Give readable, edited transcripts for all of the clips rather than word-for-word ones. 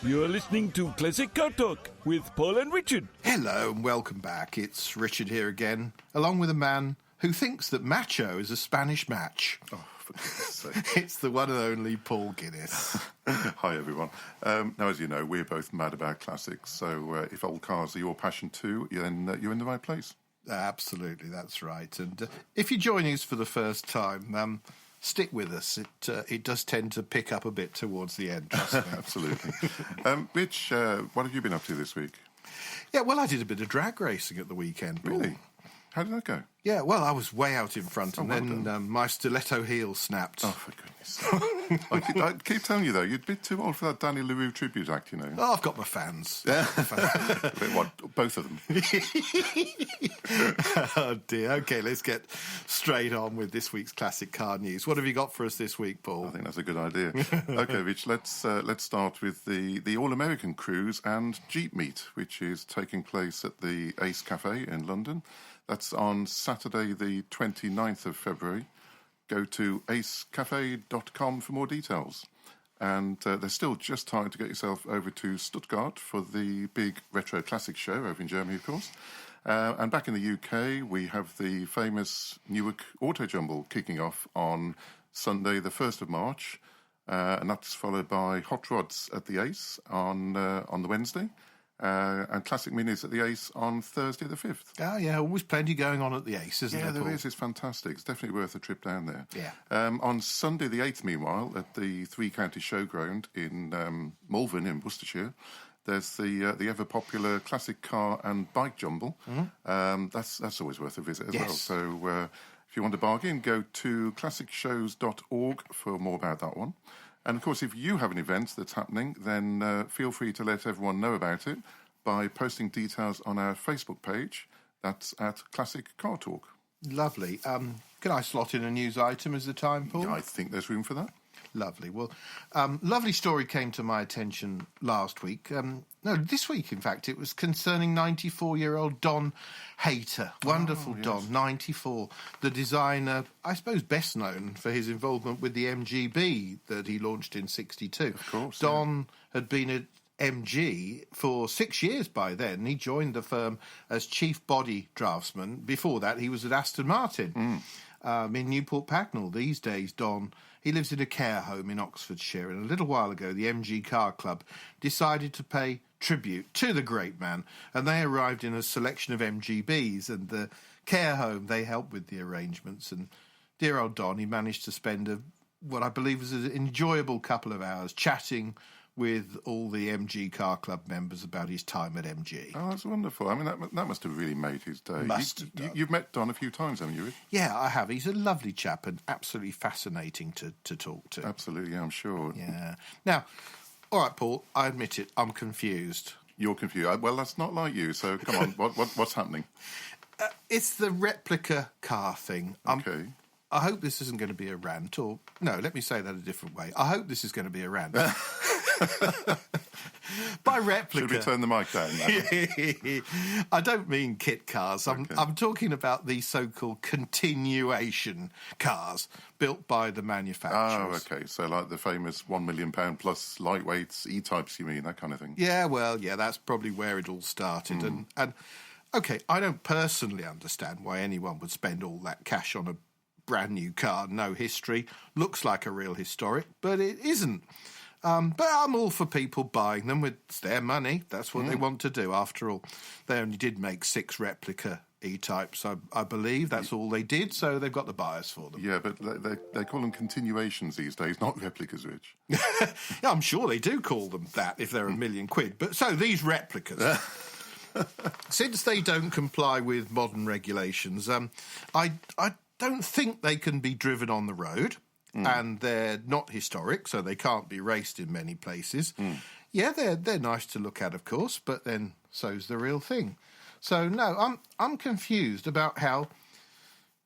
You're listening to Classic Car Talk with Paul and Richard. Hello and welcome back. It's Richard here again, along with a man who thinks that macho is a Spanish match. Oh, for goodness sake. It's the one and only Paul Guinness. Hi, everyone. Now, as you know, we're both mad about classics, so if old cars are your passion too, then you're in the right place. Absolutely, that's right. And if you're joining us for the first time, stick with us. It does tend to pick up a bit towards the end, trust me. Absolutely. Rich, what have you been up to this week? Yeah, well, I did a bit of drag racing at the weekend, Paul. Really? How did that go? Yeah, well, I was way out in front, and well then my stiletto heel snapped. Oh, for goodness sake. I keep telling you, though, you're a bit too old for that Danny LaRue tribute act, you know. Oh, I've got my fans. What, both of them? Oh, dear. OK, let's get straight on with this week's Classic Car News. What have you got for us this week, Paul? I think that's a good idea. OK, Rich, let's start with the All-American Cruise and Jeep Meet, which is taking place at the Ace Cafe in London. That's on Saturday, the 29th of February. Go to acecafe.com for more details. And there's still just time to get yourself over to Stuttgart for the big Retro Classics show over in Germany, of course. And back in the UK, we have the famous Newark Auto Jumble kicking off on Sunday, the 1st of March. And that's followed by Hot Rods at the Ace on the Wednesday. And Classic Minis at the Ace on Thursday the 5th. Oh, yeah, always plenty going on at the Ace, isn't there, Yeah, Paul? there is. It's fantastic. It's definitely worth a trip down there. Yeah. On Sunday the 8th, meanwhile, at the Three County Showground in Malvern in Worcestershire, there's the ever-popular classic car and bike jumble. Mm-hmm. That's always worth a visit as well. So if you want to bargain, go to classicshows.org for more about that one. And, of course, if you have an event that's happening, then feel free to let everyone know about it by posting details on our Facebook page. That's at Classic Car Talk. Lovely. Can I slot in a news item as the time, Paul? I think there's room for that. Lovely. Well, lovely story came to my attention last week. No, this week, in fact, it was concerning 94-year-old Don Hayter. Wonderful yes. Don, 94. The designer, I suppose best known for his involvement with the MGB that he launched in 62. Of course. Don had been at MG for 6 years by then. He joined the firm as chief body draftsman. Before that, he was at Aston Martin in Newport Pagnell. These days, Don... He lives in a care home in Oxfordshire, and a little while ago the MG Car Club decided to pay tribute to the great man, and they arrived in a selection of MGBs, and the care home, they helped with the arrangements, and dear old Don, he managed to spend what I believe was an enjoyable couple of hours chatting with all the MG Car Club members about his time at MG. Oh, that's wonderful. I mean, that must have really made his day. You've met Don a few times, haven't you, Rich? Yeah, I have. He's a lovely chap and absolutely fascinating to talk to. Absolutely, I'm sure. Yeah. Now, all right, Paul, I admit it, I'm confused. You're confused. Well, that's not like you, so come on, what's happening? It's the replica car thing. Okay. I hope this isn't going to be a rant, or... No, let me say that a different way. I hope this is going to be a rant. By replica... Should we turn the mic down now? I don't mean kit cars. I'm talking about the so-called continuation cars built by the manufacturers. Oh, OK. So like the famous £1 million plus lightweights, E-types, you mean, that kind of thing? Yeah, well, yeah, that's probably where it all started. And OK, I don't personally understand why anyone would spend all that cash on a brand new car, no history, looks like a real historic, but it isn't. But I'm all for people buying them. It's their money. That's what they want to do. After all, they only did make 6 replica E-types, I believe. That's all they did, so they've got the buyers for them. Yeah, but they call them continuations these days, not replicas, Rich. Yeah, I'm sure they do call them that if they're £1 million. But so these replicas... Since they don't comply with modern regulations, I don't think they can be driven on the road, and they're not historic, so they can't be raced in many places. Yeah, they're nice to look at, of course, but then so's the real thing. So no, I'm confused about how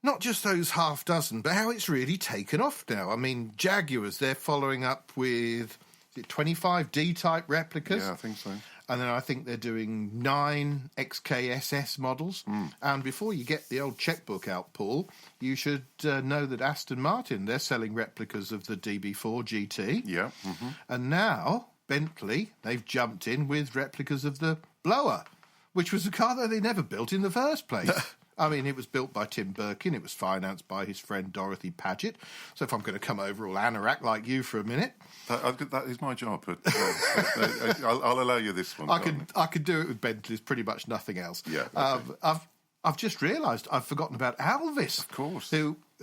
not just those half dozen, but how it's really taken off now. I mean, Jaguars, they're following up with 25 D-type replicas. Yeah, I think so. And then I think they're doing 9 XKSS models. And before you get the old checkbook out, Paul, you should know that Aston Martin, they're selling replicas of the DB4 GT. Yeah. Mm-hmm. And now Bentley, they've jumped in with replicas of the Blower, which was a car that they never built in the first place. I mean, it was built by Tim Birkin. It was financed by his friend Dorothy Paget. So if I'm going to come over all anorak like you for a minute... That is my job, but I'll allow you this one. I could do it with Bentleys, pretty much nothing else. Yeah. Okay. I've just realised I've forgotten about Alvis. Of course.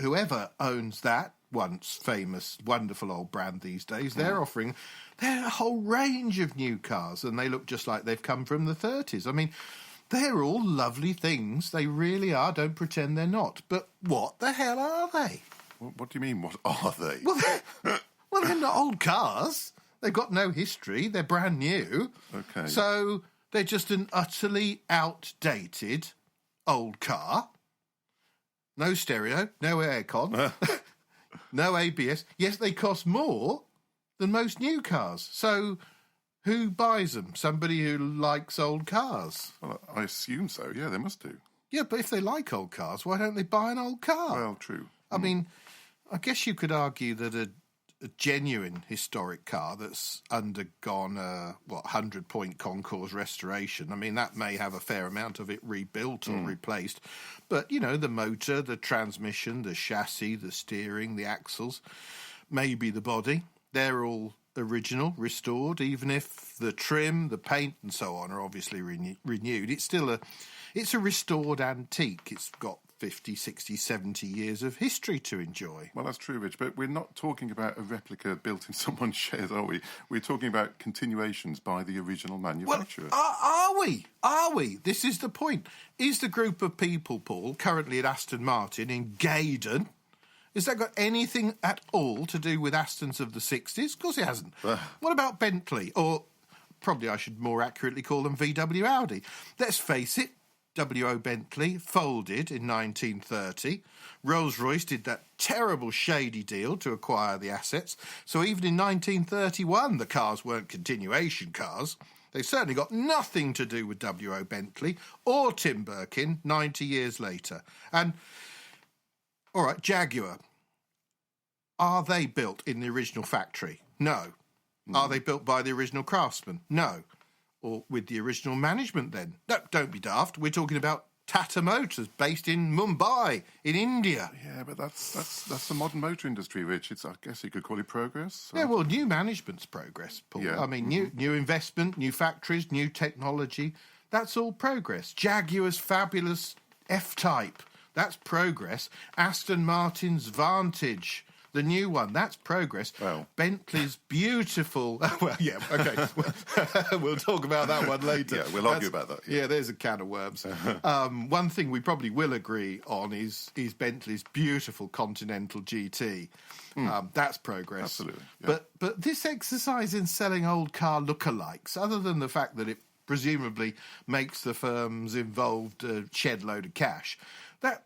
Whoever owns that once famous, wonderful old brand these days, they're offering a whole range of new cars, and they look just like they've come from the 30s. I mean... They're all lovely things. They really are. Don't pretend they're not. But what the hell are they? What do you mean, what are they? Well, they're not old cars. They've got no history. They're brand new. Okay. So they're just an utterly outdated old car. No stereo, no aircon, no ABS. Yes, they cost more than most new cars. So... who buys them? Somebody who likes old cars. Well, I assume so. Yeah, they must do. Yeah, but if they like old cars, why don't they buy an old car? Well, true. I mean, I guess you could argue that a genuine historic car that's undergone a 100-point concours restoration, I mean, that may have a fair amount of it rebuilt or replaced. But, you know, the motor, the transmission, the chassis, the steering, the axles, maybe the body, they're all... original, restored, even if the trim, the paint and so on are obviously renewed. It's a restored antique. It's got 50, 60, 70 years of history to enjoy. Well, that's true, Rich, but we're not talking about a replica built in someone's shed, are we? We're talking about continuations by the original manufacturer. Well, are we? Are we? This is the point. Is the group of people, Paul, currently at Aston Martin in Gaydon, has that got anything at all to do with Astons of the 60s? Of course it hasn't. What about Bentley? Or probably I should more accurately call them VW Audi. Let's face it, W.O. Bentley folded in 1930. Rolls-Royce did that terrible shady deal to acquire the assets. So even in 1931, the cars weren't continuation cars. They certainly got nothing to do with W.O. Bentley or Tim Birkin 90 years later. And... all right, Jaguar. Are they built in the original factory? No. Are they built by the original craftsman? No. Or with the original management then? No, don't be daft. We're talking about Tata Motors, based in Mumbai, in India. Yeah, but that's the modern motor industry, Rich. I guess you could call it progress. So. Yeah, well, new management's progress, Paul. Yeah. I mean, new investment, new factories, new technology. That's all progress. Jaguar's fabulous F-Type. That's progress. Aston Martin's Vantage, the new one, that's progress. Well. Bentley's beautiful... well, yeah, OK. We'll talk about that one later. Yeah, we'll argue about that. Yeah, there's a can of worms. One thing we probably will agree on is Bentley's beautiful Continental GT. That's progress. Absolutely. Yeah. But this exercise in selling old car lookalikes, other than the fact that it presumably makes the firms involved a shed load of cash... That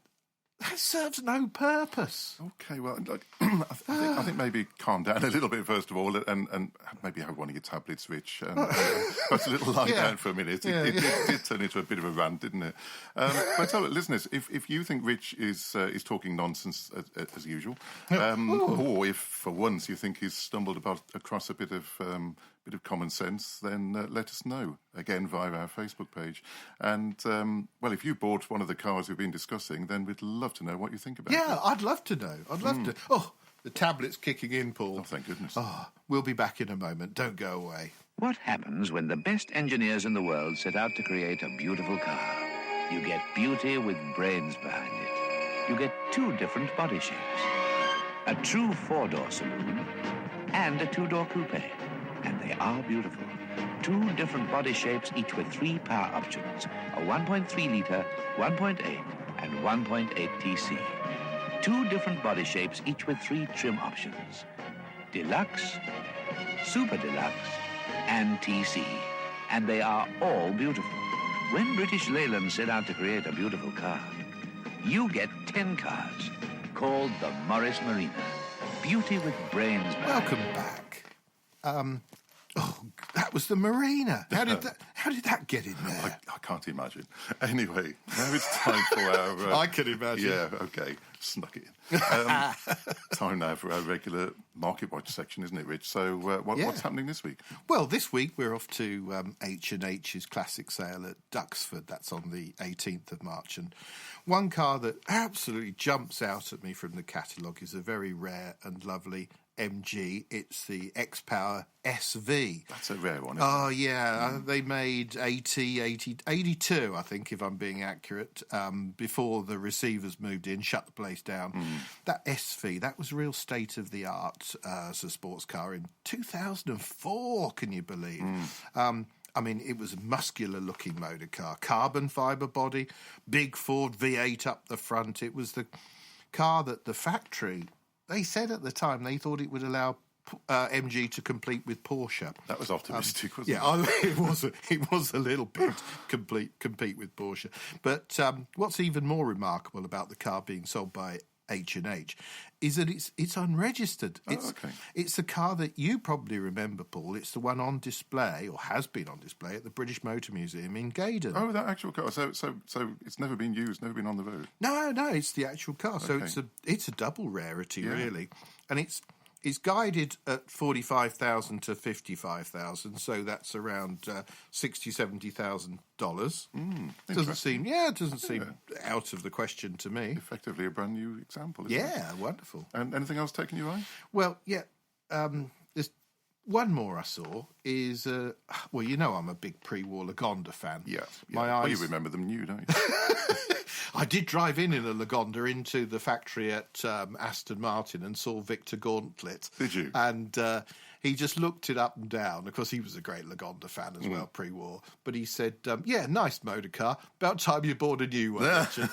serves no purpose. Okay, well, I think maybe calm down a little bit first of all, and maybe have one of your tablets, Rich. Perhaps a little lie down for a minute. It did turn into a bit of a rant, didn't it? But tell listeners, if you think Rich is talking nonsense as usual, or if for once you think he's stumbled across a bit of common sense, then let us know, again, via our Facebook page. And, well, if you bought one of the cars we've been discussing, then we'd love to know what you think about it. Yeah, I'd love to know. I'd love to. Oh, the tablet's kicking in, Paul. Oh, thank goodness. Oh, we'll be back in a moment. Don't go away. What happens when the best engineers in the world set out to create a beautiful car? You get beauty with brains behind it. You get two different body shapes. A true four-door saloon and a two-door coupe. And they are beautiful. Two different body shapes, each with 3 power options. A 1.3-litre, 1.8, and 1.8 TC. Two different body shapes, each with 3 trim options. Deluxe, Super Deluxe, and TC. And they are all beautiful. When British Leyland set out to create a beautiful car, you get 10 cars called the Morris Marina. Beauty with brains behind. Welcome back. Oh, that was the Marina. How did that get in there? I can't imagine. Anyway, now it's time for our... I can imagine. Yeah, OK. Snuck it in. Time now for our regular Market Watch section, isn't it, Rich? So what's happening this week? Well, this week we're off to H&H's classic sale at Duxford. That's on the 18th of March. And one car that absolutely jumps out at me from the catalogue is a very rare and lovely MG. It's the X-Power SV. That's a rare one, isn't it? Oh, yeah. They made 82, I think, if I'm being accurate, before the receivers moved in, shut the place down. That SV, that was real state-of-the-art as a sports car in 2004, can you believe? I mean, it was a muscular-looking motor car, carbon fibre body, big Ford V8 up the front. It was the car that the factory... They said at the time they thought it would allow MG to compete with Porsche. That was optimistic, wasn't it? Yeah, it was a little bit compete with Porsche. But what's even more remarkable about the car being sold by H&H is that it's unregistered. It's a car that you probably remember, Paul. It's the one on display, or has been on display, at the British Motor Museum in Gaydon. Oh, that actual car. So it's never been used, never been on the road? No, it's the actual car. So it's a double rarity, really. And it's guided at 45,000 to 55,000, so that's around $60,000-$70,000. Doesn't seem out of the question to me. Effectively a brand new example, isn't it? Yeah, wonderful. And anything else taking your eye? Well, yeah. There's one more I saw is well, you know, I'm a big pre-war Lagonda fan. Yeah. My eyes. Well, you remember them new, don't you? I did drive in a Lagonda into the factory at Aston Martin and saw Victor Gauntlet. Did you? And he just looked it up and down. Of course, he was a great Lagonda fan as well, pre-war. But he said, yeah, nice motor car. About time you bought a new one, Richard.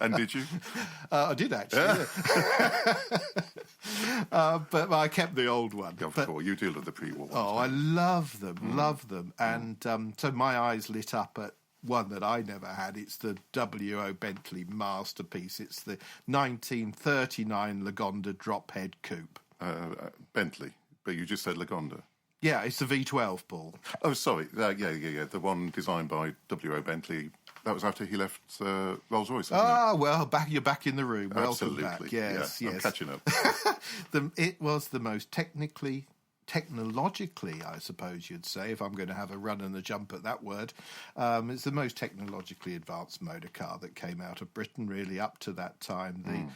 And did you? I did, actually. Yeah. But I kept the old one. Of course, you deal with the pre-war ones. Oh, I love them, And so my eyes lit up at one that I never had. It's the W.O. Bentley masterpiece. It's the 1939 Lagonda drop head coupe. Bentley, but you just said Lagonda. Yeah, it's the V12, Paul. Oh, sorry. Yeah. The one designed by W.O. Bentley. That was after he left Rolls-Royce, wasn't it? Well, you're back in the room. Absolutely. Welcome back. Yes. I'm catching up. It was the most technologically, I suppose you'd say, if I'm going to have a run and a jump at that word, it's the most technologically advanced motor car that came out of Britain, really, up to that time. The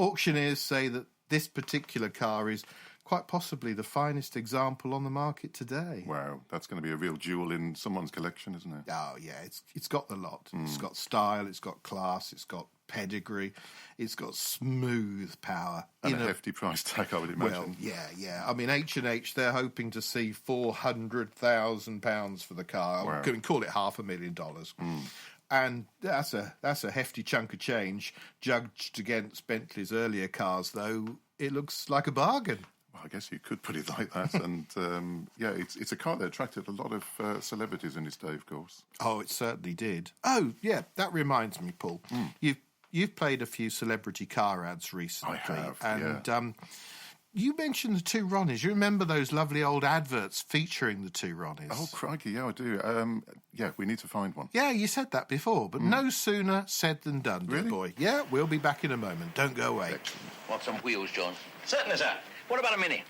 auctioneers say that this particular car is quite possibly the finest example on the market today. Wow, that's going to be a real jewel in someone's collection, isn't it? Oh, yeah, it's got the lot. It's got style, it's got class, it's got pedigree, it's got smooth power. And a hefty price tag, I would imagine. Well, yeah. I mean, H&H, they're hoping to see £400,000 for the car. Wow. I can call it $500,000. And that's a hefty chunk of change. Judged against Bentley's earlier cars, though, it looks like a bargain. Well, I guess you could put it like that. And, it's a car that attracted a lot of celebrities in its day, of course. Oh, it certainly did. Oh, yeah, that reminds me, Paul. You've played a few celebrity car ads recently. I have, and you mentioned the Two Ronnies. You remember those lovely old adverts featuring the Two Ronnies? Oh, crikey, yeah, I do. We need to find one. Yeah, you said that before, but no sooner said than done, dear Really? boy. Yeah, we'll be back in a moment. Don't go away. Want some wheels, John? Certainly, sir. What about a Mini?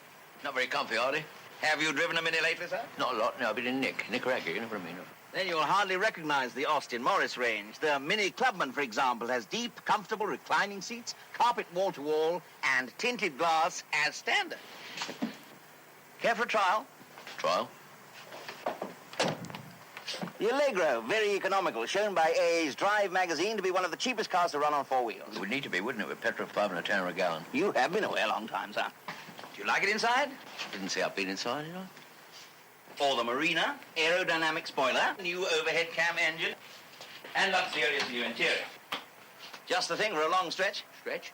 Not very comfy, are they? Have you driven a Mini lately, sir? Not a lot, no. I've been in Nicaragua, you know what I mean? Then you'll hardly recognize the Austin Morris range. The Mini Clubman, for example, has deep, comfortable reclining seats, carpet wall-to-wall, and tinted glass as standard. Care for a trial? Trial? The Allegro, very economical, shown by AA's Drive magazine to be one of the cheapest cars to run on four wheels. It would need to be, wouldn't it, with petrol for 5 and a tenner a gallon? You have been away a long time, sir. Do you like it inside? Didn't say I've been inside, you know? Or the Marina, aerodynamic spoiler, new overhead cam engine, and luxurious new interior. Just the thing for a long stretch. Stretch?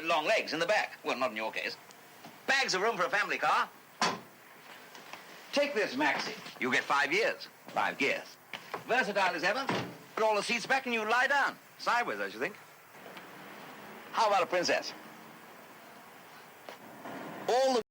Long legs in the back. Well, not in your case. Bags of room for a family car. Take this Maxi. You get 5 years. 5 gears. Versatile as ever. Put all the seats back and you lie down. Sideways, I should think. How about a Princess? All the